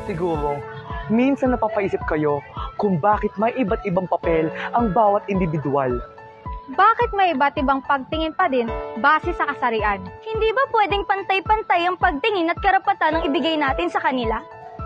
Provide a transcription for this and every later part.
Siguro, minsan napapaisip kayo kung bakit may iba't ibang papel ang bawat individual. Bakit may iba't ibang pagtingin pa din base sa kasarian? Hindi ba pwedeng pantay-pantay ang pagtingin at karapatan ang ibigay natin sa kanila?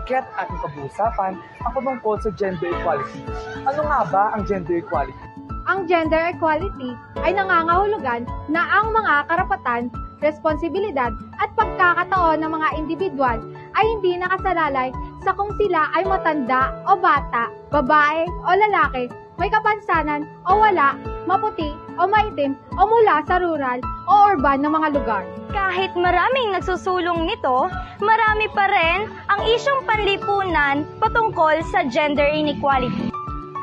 Kaya't ating pag-uusapan ang patungkol sa gender equality. Ano nga ba ang gender equality? Ang gender equality ay nangangahulugan na ang mga karapatan, responsibilidad at pagkakataon ng mga individual ay hindi nakasalalay sa kung sila ay matanda o bata, babae o lalaki, may kapansanan o wala, maputi o maitim o mula sa rural o urban na mga lugar. Kahit maraming nagsusulong nito, marami pa rin ang isyong panlipunan patungkol sa gender inequality.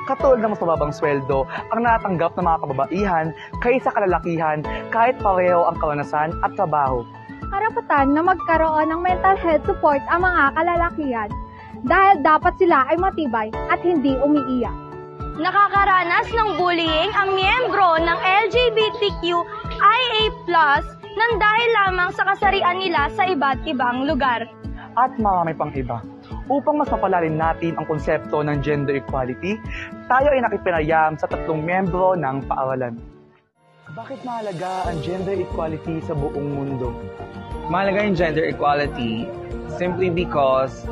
Katulad ng mas mababang sweldo ang natatanggap ng mga kababaihan kaysa kalalakihan kahit pareho ang karanasan at trabaho. Karapatan na magkaroon ng mental health support ang mga kalalakihan dahil dapat sila ay matibay at hindi umiiyak. Nakakaranas ng bullying ang miyembro ng LGBTQIA+ nang dahil lamang sa kasarian nila sa iba't ibang lugar. At marami pang iba. Upang mas mapalalim natin ang konsepto ng gender equality, tayo ay nakipinayam sa 3 miyembro ng paaralan. Bakit mahalaga ang gender equality sa buong mundo? Mahalaga yung gender equality simply because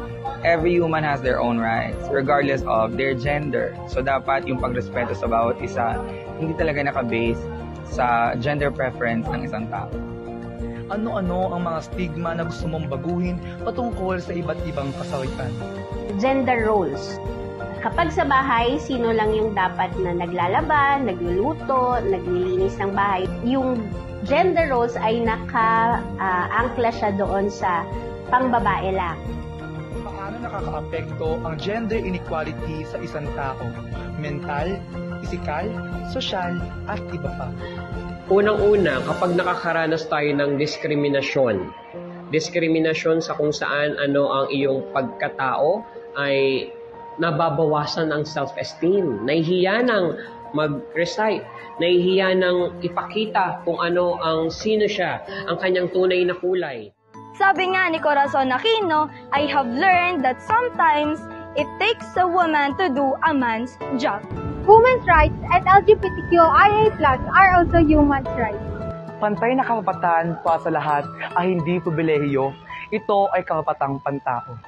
every human has their own rights regardless of their gender. So dapat yung pagrespeto sa bawat isa hindi talaga nakabase sa gender preference ng isang tao. Ano-ano ang mga stigma na gusto mong baguhin patungkol sa iba't ibang kasarian? Gender roles. Kapag sa bahay, sino lang yung dapat na naglalaba, nagluluto, naglilinis ng bahay. Yung gender roles ay naka-angkla siya doon sa pangbabae lang. Paano nakakaapekto ang gender inequality sa isang tao? Mental, pisikal, sosyal, at iba pa. Unang-una, kapag nakakaranas tayo ng diskriminasyon sa kung saan ano ang iyong pagkatao, ay nababawasan ang self-esteem. Nahihiya ng mag-recite, nahihiya ng ipakita kung ano ang sino siya, ang kanyang tunay na kulay. Sabi nga ni Corazon Aquino, I have learned that sometimes it takes a woman to do a man's job. Women's rights and LGBTQIA+ are also human rights. Pantay na karapatan para sa lahat ay hindi pribilehiyo. Ito ay karapatang pantao.